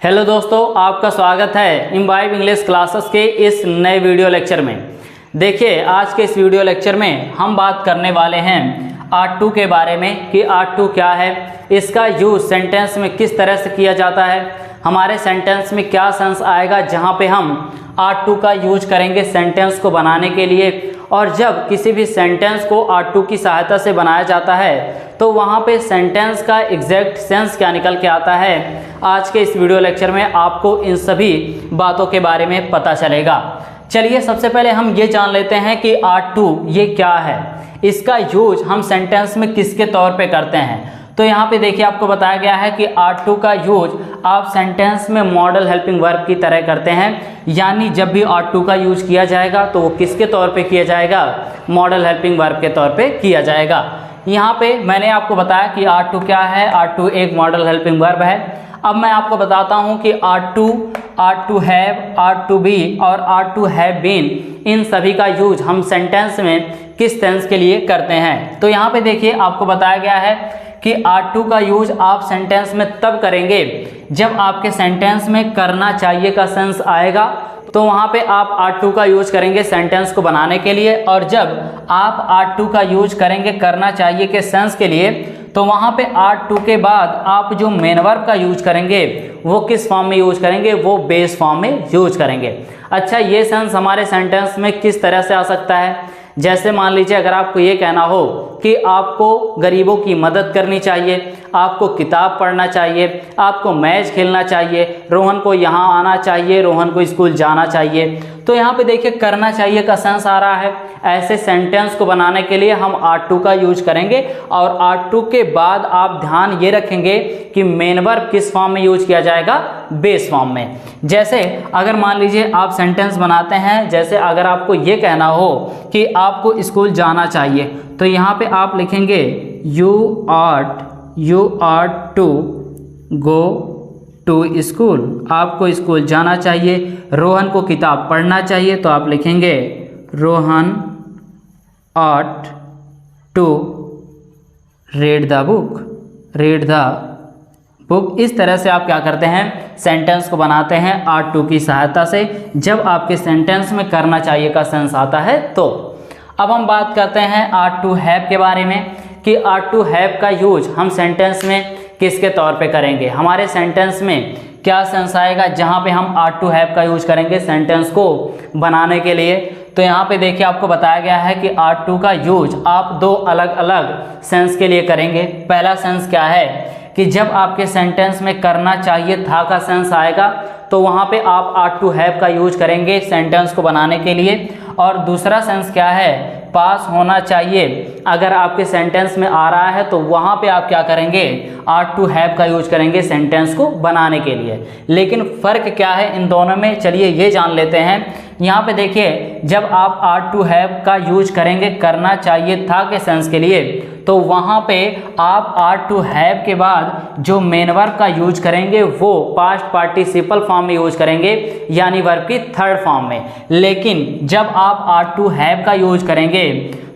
Hello दोस्तों, आपका स्वागत है इम्बाइब इंग्लिश क्लासेस के इस नए वीडियो लेक्चर में। देखिए, आज के इस वीडियो लेक्चर में हम बात करने वाले हैं आर्ट 2 के बारे में कि आर्ट 2 क्या है, इसका यूज सेंटेंस में किस तरह से किया जाता है, हमारे सेंटेंस में क्या सेंस आएगा जहाँ पे हम आर्ट 2 का यूज करेंगे सेंटेंस को बनाने के लिए। और जब किसी भी सेंटेंस को आर्ट 2 की सहायता से बनाया जाता है तो वहाँ पे सेंटेंस का एग्जैक्ट सेंस क्या निकल के आता है, आज के इस वीडियो लेक्चर में आपको इन सभी बातों के बारे में पता चलेगा। चलिए, सबसे पहले हम ये जान लेते हैं कि आर्ट 2 ये क्या है, इसका यूज हम सेंटेंस में किसके तौर पे करते हैं। तो यहाँ पे देखिए, आपको बताया गया है कि आर्ट 2 का यूज आप सेंटेंस में मॉडल हेल्पिंग वर्ब की तरह करते हैं, यानी जब भी आर्ट 2 का यूज किया जाएगा तो वो किसके तौर पे किया जाएगा, मॉडल हेल्पिंग वर्ब के तौर पे किया जाएगा। यहाँ पे मैंने आपको बताया कि आर्ट 2 क्या है। आर्ट 2 एक मॉडल हेल्पिंग वर्ब है। अब मैं आपको बताता हूँ कि आर्ट 2 हैव, आर्ट 2 बी और आर्ट 2 हैव बीन, इन सभी का यूज हम सेंटेंस में किस टेंस के लिए करते हैं। तो यहाँ पे देखिए, आपको बताया गया है कि आर्ट 2 का यूज आप सेंटेंस में तब करेंगे जब आपके सेंटेंस में करना चाहिए का सेंस आएगा, तो वहाँ पे आप आर्ट 2 का यूज करेंगे सेंटेंस को बनाने के लिए। और जब आप आर्ट 2 का यूज करेंगे करना चाहिए के सेंस के लिए, तो वहाँ पे आर्ट 2 के बाद आप जो मेन वर्ब का यूज करेंगे वो किस फॉर्म में यूज करेंगे, वो बेस फॉर्म में यूज करेंगे। अच्छा, ये सेंस हमारे सेंटेंस में किस तरह से आ सकता है, जैसे मान लीजिए अगर आपको ये कहना हो कि आपको गरीबों की मदद करनी चाहिए, आपको किताब पढ़ना चाहिए, आपको मैच खेलना चाहिए, रोहन को यहाँ आना चाहिए, रोहन को स्कूल जाना चाहिए, तो यहाँ पे देखिए करना चाहिए का सेंस आ रहा है। ऐसे सेंटेंस को बनाने के लिए हम आर्ट 2 का यूज करेंगे। और आर्ट 2 के बाद आप ध्यान ये रखेंगे कि मेन वर्ब किस फॉर्म में यूज किया जाएगा, बेस फॉर्म में। जैसे अगर मान लीजिए आप सेंटेंस बनाते हैं, जैसे अगर आपको ये कहना हो कि आपको स्कूल जाना चाहिए, तो यहाँ पे आप लिखेंगे you ought to go to school, आपको स्कूल जाना चाहिए। रोहन को किताब पढ़ना चाहिए, तो आप लिखेंगे Rohan ought to read the book. इस तरह से आप क्या करते हैं, सेंटेंस को बनाते हैं आर्ट 2 की सहायता से जब आपके सेंटेंस में करना चाहिए का सेंस आता है। तो अब हम बात करते हैं आर्ट 2 हैव के बारे में कि आर्ट 2 हैव का यूज हम सेंटेंस में किसके तौर पे करेंगे, हमारे सेंटेंस में क्या सेंस आएगा जहाँ पे हम आर्ट 2 हैव का यूज करेंगे सेंटेंस को बनाने के लिए। तो यहाँ पे देखिए, आपको बताया गया है कि आर्ट 2 का यूज आप दो अलग अलग सेंस के लिए करेंगे। पहला सेंस क्या है कि जब आपके सेंटेंस में करना चाहिए था का सेंस आएगा, तो वहाँ पे आप आर्ट 2 हैव का यूज करेंगे सेंटेंस को बनाने के लिए। और दूसरा सेंस क्या है, पास होना चाहिए, अगर आपके सेंटेंस में आ रहा है तो वहाँ पे आप क्या करेंगे, आर्ट 2 हैव का यूज करेंगे सेंटेंस को बनाने के लिए। लेकिन फ़र्क क्या है इन दोनों में, चलिए ये जान लेते हैं। यहाँ पे देखिए, जब आप आर्ट 2 हैव का यूज करेंगे करना चाहिए था के सेंस के लिए, तो वहाँ पे आप आर्ट 2 हैव के बाद जो मेन वर्ब का यूज करेंगे वो पास्ट पार्टिसिपल फॉर्म में यूज करेंगे, यानी वर्ब की थर्ड फॉर्म में। लेकिन जब आप आर्ट 2 हैव का यूज करेंगे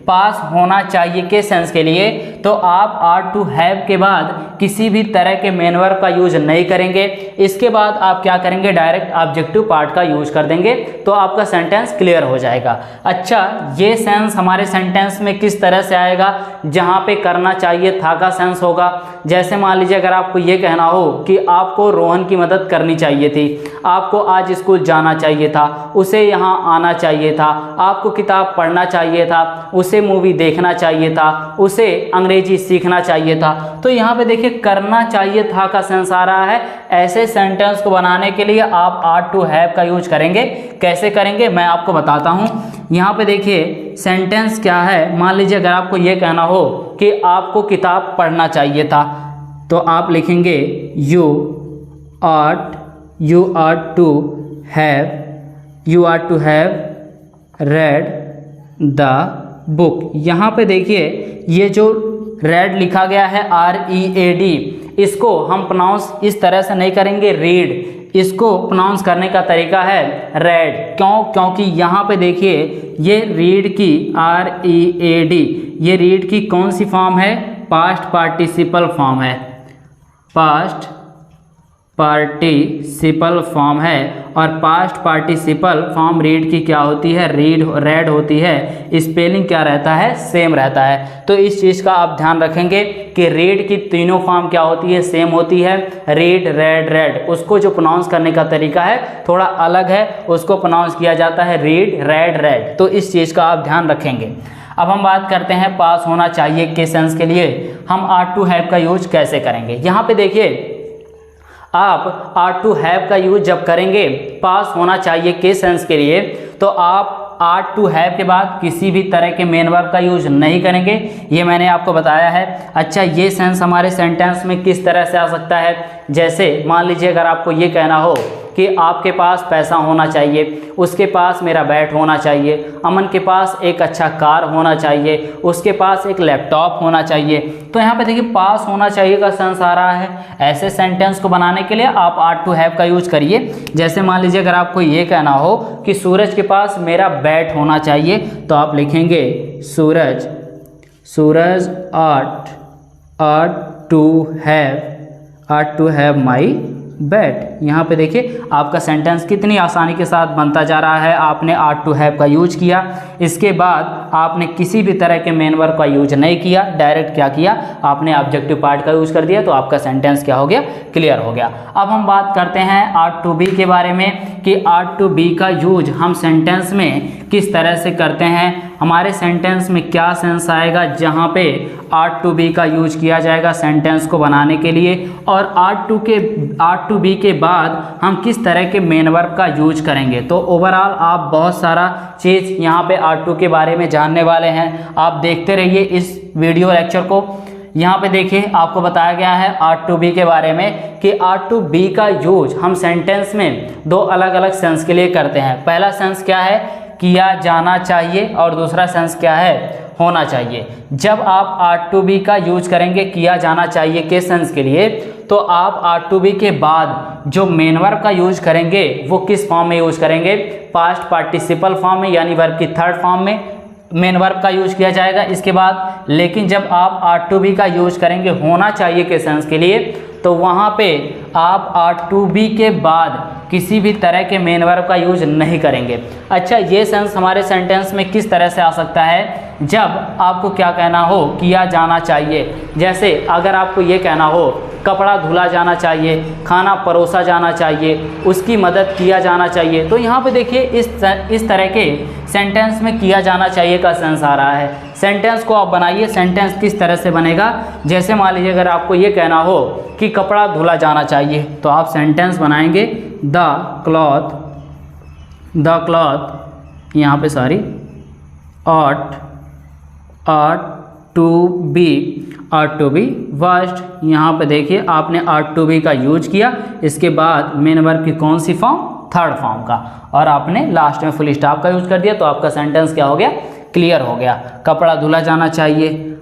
पास होना चाहिए के सेंस के लिए, तो आप आर्ट 2 हैव के बाद किसी भी तरह के मेन वर्ब का यूज नहीं करेंगे। इसके बाद आप क्या करेंगे, डायरेक्ट ऑब्जेक्टिव पार्ट का यूज कर देंगे, तो आपका सेंटेंस क्लियर हो जाएगा। अच्छा, ये सेंस हमारे सेंटेंस में किस तरह से आएगा, जहाँ पे करना चाहिए था का सेंस होगा। जैसे मान लीजिए अगर आपको ये कहना हो कि आपको रोहन की मदद करनी चाहिए थी, आपको आज स्कूल जाना चाहिए था, उसे यहाँ आना चाहिए था, आपको किताब पढ़ना चाहिए था, उसे मूवी देखना चाहिए था, उसे अंग्रेजी सीखना चाहिए था, तो यहाँ पे देखिए करना चाहिए था का सेंस आ रहा है। ऐसे सेंटेंस को बनाने के लिए आप आर्ट 2 हैव का यूज करेंगे। कैसे करेंगे मैं आपको बताता हूँ। यहाँ पे देखिए सेंटेंस क्या है, मान लीजिए अगर आपको ये कहना हो कि आपको किताब पढ़ना चाहिए था, तो आप लिखेंगे you ought to have read the book. यहाँ पे देखिए ये जो रेड लिखा गया है READ, इसको हम प्रोनाउंस इस तरह से नहीं करेंगे रीड, इसको प्रोनाउंस करने का तरीका है रेड। क्यों? क्योंकि यहाँ पे देखिए ये रीड की READ, ये रीड की कौन सी फॉर्म है, पास्ट पार्टिसिपल फॉर्म है, पास्ट पार्टिसिपल फॉर्म है और पास्ट पार्टिसिपल फॉर्म रीड की क्या होती है, रेड होती है। स्पेलिंग क्या रहता है, सेम रहता है। तो इस चीज़ का आप ध्यान रखेंगे कि रीड की तीनों फॉर्म क्या होती है, सेम होती है। रीड, रेड, रेड, उसको जो प्रोनाउंस करने का तरीका है थोड़ा अलग है, उसको प्रोनाउंस किया जाता है रीड, रेड, रेड। तो इस चीज़ का आप ध्यान रखेंगे। अब हम बात करते हैं पास होना चाहिए के सेंस के लिए हम आर टू हैव का यूज कैसे करेंगे। यहाँ पे देखिए, आप आर टू हैव का यूज जब करेंगे पास होना चाहिए के सेंस के लिए, तो आप आर टू हैव के बाद किसी भी तरह के मेन वर्ब का यूज नहीं करेंगे। ये मैंने आपको बताया है। अच्छा, ये सेंस हमारे सेंटेंस में किस तरह से आ सकता है, जैसे मान लीजिए अगर आपको ये कहना हो कि आपके पास पैसा होना चाहिए, उसके पास मेरा बैट होना चाहिए, अमन के पास एक अच्छा कार होना चाहिए, उसके पास एक लैपटॉप होना चाहिए। तो यहाँ पे देखिए पास होना चाहिए का सेंस आ रहा है। ऐसे सेंटेंस को बनाने के लिए आप आर टू हैव का यूज करिए। जैसे मान लीजिए अगर आपको ये कहना हो कि सूरज के पास मेरा बैट होना चाहिए, तो आप लिखेंगे Suraj ought to have my bat. यहाँ पे देखिए आपका सेंटेंस कितनी आसानी के साथ बनता जा रहा है। आपने आर्ट टू हैव का यूज किया, इसके बाद आपने किसी भी तरह के मेन वर्ब का यूज नहीं किया, डायरेक्ट क्या किया, आपने ऑब्जेक्टिव पार्ट का यूज कर दिया, तो आपका सेंटेंस क्या हो गया, क्लियर हो गया। अब हम बात करते हैं आर्ट टू बी के बारे में कि आर्ट टू बी का यूज हम सेंटेंस में किस तरह से करते हैं। हमारे सेंटेंस में क्या सेंस आएगा जहाँ पे आर्ट टू बी का यूज किया जाएगा सेंटेंस को बनाने के लिए, और आर्ट टू बी के बाद हम किस तरह के मेन वर्ब का यूज करेंगे। तो ओवरऑल आप बहुत सारा चीज़ यहाँ पे आर्ट टू के बारे में जानने वाले हैं। आप देखते रहिए इस वीडियो लेक्चर को। यहाँ पे देखिए आपको बताया गया है आर्ट टू बी के बारे में कि आर्ट टू बी का यूज हम सेंटेंस में दो अलग अलग सेंस के लिए करते हैं। पहला सेंस क्या है, किया जाना चाहिए, और दूसरा सेंस क्या है, होना चाहिए। जब आप आर्ट टू बी का यूज करेंगे किया जाना चाहिए के सेंस के लिए, तो आप आर्ट टू बी के बाद जो मेन वर्ब का यूज करेंगे वो किस फॉर्म में यूज करेंगे, पास्ट पार्टिसिपल फॉर्म में, यानी वर्ब की थर्ड फॉर्म में मेन वर्ब का यूज किया जाएगा इसके बाद। लेकिन जब आप आर्ट टू बी का यूज करेंगे होना चाहिए के सेंस के लिए, तो वहाँ पे आप आर्ट टू बी के बाद किसी भी तरह के मेन वर्ब का यूज नहीं करेंगे। अच्छा, ये सेंस हमारे सेंटेंस में किस तरह से आ सकता है, जब आपको क्या कहना हो, किया जाना चाहिए। जैसे अगर आपको ये कहना हो कपड़ा धुला जाना चाहिए, खाना परोसा जाना चाहिए, उसकी मदद किया जाना चाहिए, तो यहाँ पे देखिए इस तरह के सेंटेंस में किया जाना चाहिए का सेंस आ रहा है। सेंटेंस को आप बनाइए। सेंटेंस किस तरह से बनेगा, जैसे मान लीजिए अगर आपको ये कहना हो कि कपड़ा धुला जाना चाहिए, तो आप सेंटेंस बनाएंगे द क्लॉथ यहाँ पे sorry ought to be washed। यहाँ पे देखिए आपने ought to be का यूज किया, इसके बाद मेन वर्ब की कौन सी फॉर्म, थर्ड फॉर्म का, और आपने लास्ट में फुल स्टॉप का यूज कर दिया, तो आपका सेंटेंस क्या हो गया, क्लियर हो गया। कपड़ा धुला जाना चाहिए,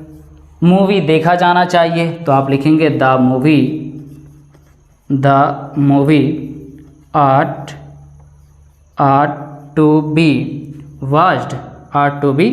मूवी देखा जाना चाहिए, तो आप लिखेंगे the movie ought to be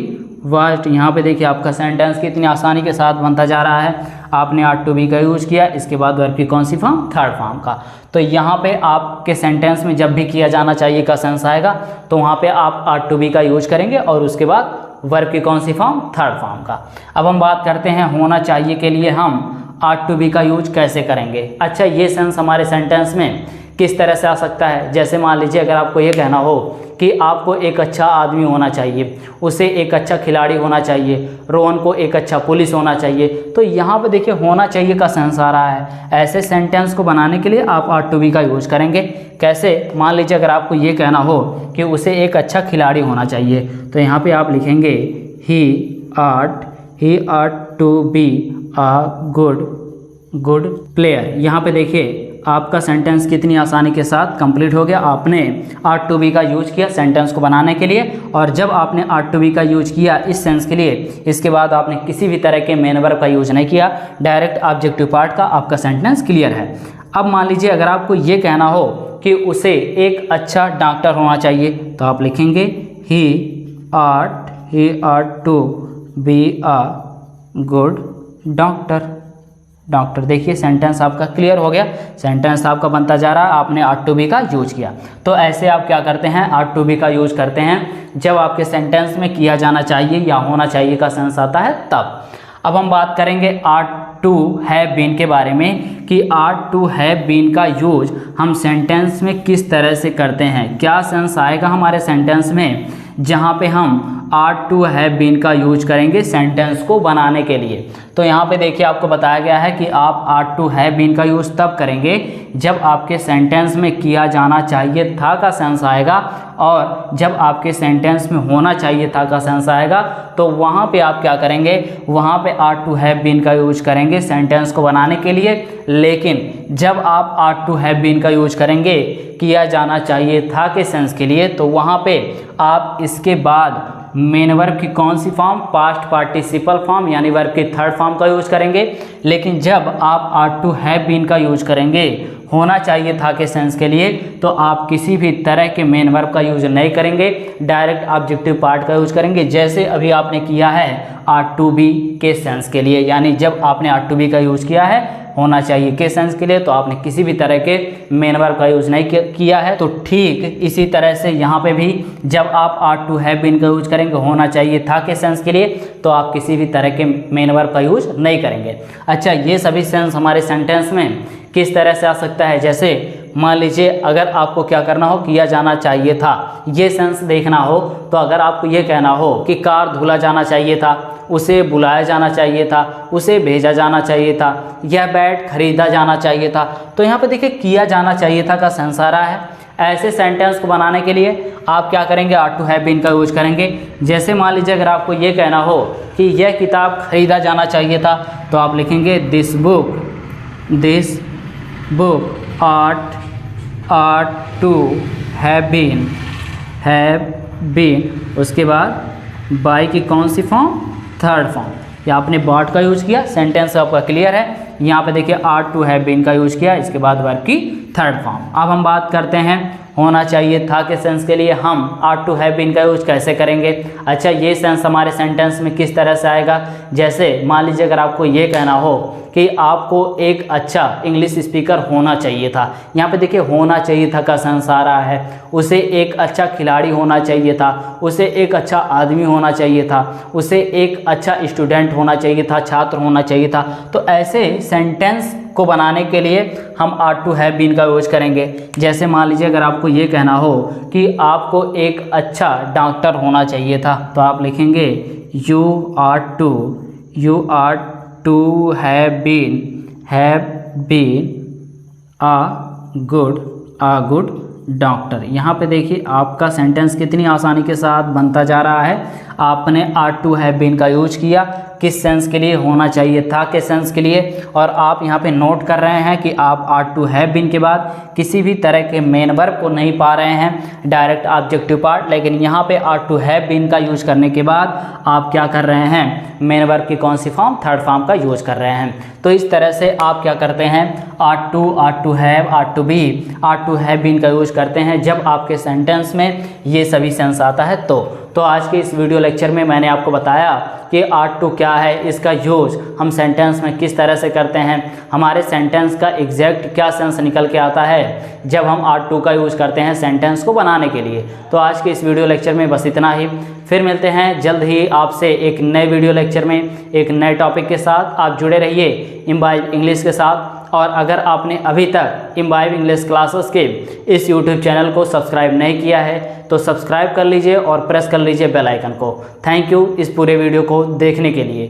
watched। यहाँ पे देखिए आपका सेंटेंस कितनी आसानी के साथ बनता जा रहा है। आपने आर्ट टू बी का यूज किया, इसके बाद वर्ब की कौन सी फॉर्म, थर्ड फॉर्म का। तो यहाँ पे आपके सेंटेंस में जब भी किया जाना चाहिए का सेंस आएगा, तो वहाँ पे आप आर्ट टू बी का यूज करेंगे, और उसके बाद वर्ब की कौन सी फॉर्म, थर्ड फॉर्म का। अब हम बात करते हैं होना चाहिए के लिए हम आर्ट टू बी का यूज कैसे करेंगे। अच्छा, ये सेंस हमारे सेंटेंस में किस तरह से आ सकता है, जैसे मान लीजिए अगर आपको ये कहना हो कि आपको एक अच्छा आदमी होना चाहिए, उसे एक अच्छा खिलाड़ी होना चाहिए, रोहन को एक अच्छा पुलिस होना चाहिए, तो यहाँ पे देखिए होना चाहिए का सेंस आ रहा है। ऐसे सेंटेंस को बनाने के लिए आप आर्ट टू बी का यूज करेंगे। कैसे, मान लीजिए अगर आपको ये कहना हो कि उसे एक अच्छा खिलाड़ी होना चाहिए, तो यहाँ पे आप लिखेंगे he ought to be a good player. यहाँ पे देखिए आपका सेंटेंस कितनी आसानी के साथ कंप्लीट हो गया। आपने आर्ट टू बी का यूज किया सेंटेंस को बनाने के लिए, और जब आपने आर्ट टू बी का यूज किया इस सेंस के लिए, इसके बाद आपने किसी भी तरह के मेन वर्ब का यूज नहीं किया, डायरेक्ट ऑब्जेक्टिव पार्ट का, आपका सेंटेंस क्लियर है। अब मान लीजिए अगर आपको ये कहना हो कि उसे एक अच्छा डॉक्टर होना चाहिए, तो आप लिखेंगे he ought to be a good doctor. Doctor. देखिए सेंटेंस आपका क्लियर हो गया, सेंटेंस आपका बनता जा रहा है, आपने आर टू बी का यूज किया। तो ऐसे आप क्या करते हैं, आर टू बी का यूज करते हैं जब आपके सेंटेंस में किया जाना चाहिए या होना चाहिए का सेंस आता है तब। अब हम बात करेंगे आर टू हैव बीन के बारे में कि आर टू हैव बीन का यूज हम सेंटेंस में किस तरह से करते हैं, क्या सेंस आएगा हमारे सेंटेंस में जहाँ पे हम आर टू हैव बीन का यूज करेंगे सेंटेंस को बनाने के लिए। तो यहाँ पे देखिए आपको बताया गया है कि आप आर टू हैव बीन का यूज़ तब करेंगे जब आपके सेंटेंस में किया जाना चाहिए था का सेंस आएगा, और जब आपके सेंटेंस में होना चाहिए था का सेंस आएगा तो वहाँ पे आप क्या करेंगे, वहाँ पे आर टू हैव बीन का यूज करेंगे सेंटेंस को बनाने के लिए। लेकिन जब आप आर टू हैव बीन का यूज करेंगे किया जाना चाहिए था के सेंस के लिए, तो वहाँ पे आप इसके बाद मेन वर्ब की कौन सी फॉर्म, पास्ट पार्टिसिपल फॉर्म यानी वर्ब की थर्ड फॉर्म का यूज करेंगे। लेकिन जब आप आर टू हैव बीन का यूज करेंगे होना चाहिए था के सेंस के लिए, तो आप किसी भी तरह के मेन वर्ब का यूज नहीं करेंगे, डायरेक्ट ऑब्जेक्टिव पार्ट का यूज करेंगे, जैसे अभी आपने किया है आर टू बी के सेंस के लिए। यानी जब आपने आर टू बी का यूज किया है होना चाहिए के सेंस के लिए, तो आपने किसी भी तरह के मेन वर्ब का यूज नहीं किया है। तो ठीक इसी तरह से यहाँ पे भी जब आप आर टू हैव बीन का यूज करेंगे होना चाहिए था के सेंस के लिए, तो आप किसी भी तरह के मेन वर्ब का यूज नहीं करेंगे। अच्छा, ये सभी सेंस हमारे सेंटेंस में किस तरह से आ सकता है, जैसे मान लीजिए अगर आपको क्या करना हो, किया जाना चाहिए था, ये सेंस देखना हो, तो अगर आपको ये कहना हो कि कार धुला जाना चाहिए था, उसे बुलाया जाना चाहिए था, उसे भेजा जाना चाहिए था, यह बैट खरीदा जाना चाहिए था, तो यहाँ पे देखिए किया जाना चाहिए था का सेंस आ रहा है। ऐसे सेंटेंस को बनाने के लिए आप क्या करेंगे, आर टू हैव बीन का यूज करेंगे। जैसे मान लीजिए अगर आपको ये कहना हो कि यह किताब खरीदा जाना चाहिए था, तो आप लिखेंगे this book are to have been, उसके बाद बाय की कौन सी फॉर्म, थर्ड फॉर्म, या आपने बॉट का यूज किया, सेंटेंस आपका क्लियर है। यहाँ पे देखिए आर टू हैव बीन का यूज किया, इसके बाद वर्ब की थर्ड फॉर्म। अब हम बात करते हैं होना चाहिए था के सेंस के लिए हम आर टू हैव बीन का यूज कैसे करेंगे। अच्छा, ये सेंस हमारे सेंटेंस में किस तरह से आएगा, जैसे मान लीजिए अगर आपको ये कहना हो कि आपको एक अच्छा इंग्लिश स्पीकर होना चाहिए था, यहाँ पे देखिए होना चाहिए था का सेंस आ रहा है, उसे एक अच्छा खिलाड़ी होना चाहिए था, उसे एक अच्छा आदमी होना चाहिए था, उसे एक अच्छा स्टूडेंट होना चाहिए था, छात्र होना चाहिए था। तो ऐसे सेंटेंस को बनाने के लिए हम आर टू हैव बीन का यूज करेंगे। जैसे मान लीजिए अगर आपको ये कहना हो कि आपको एक अच्छा डॉक्टर होना चाहिए था, तो आप लिखेंगे you are to have been a good doctor. यहाँ पे देखिए आपका सेंटेंस कितनी आसानी के साथ बनता जा रहा है। आपने आर टू हैव बीन का यूज किया किस सेंस के लिए, होना चाहिए था के सेंस के लिए, और आप यहाँ पे नोट कर रहे हैं कि आप आर टू हैव बीन के बाद किसी भी तरह के मेन वर्ब को नहीं पा रहे हैं, डायरेक्ट ऑब्जेक्टिव पार्ट। लेकिन यहाँ पे आर टू हैव बीन का यूज करने के बाद आप क्या कर रहे हैं, मेन वर्ब की कौन सी फॉर्म, थर्ड फॉर्म का यूज कर रहे हैं। तो इस तरह से आप क्या करते हैं, are to have, are to be, are to have been का यूज करते हैं जब आपके सेंटेंस में ये सभी सेंस आता है। तो आज के इस वीडियो लेक्चर में मैंने आपको बताया कि आर टू क्या है, इसका यूज हम सेंटेंस में किस तरह से करते हैं, हमारे सेंटेंस का एग्जैक्ट क्या सेंस निकल के आता है जब हम आर टू का यूज़ करते हैं सेंटेंस को बनाने के लिए। तो आज के इस वीडियो लेक्चर में बस इतना ही। फिर मिलते हैं जल्द ही आपसे एक नए वीडियो लेक्चर में एक नए टॉपिक के साथ। आप जुड़े रहिए इम्बाइब इंग्लिश के साथ। और अगर आपने अभी तक इम्बाइब इंग्लिश क्लासेस के इस यूट्यूब चैनल को सब्सक्राइब नहीं किया है तो सब्सक्राइब कर लीजिए और प्रेस कर लीजिए बेल आइकन को। थैंक यू इस पूरे वीडियो को देखने के लिए।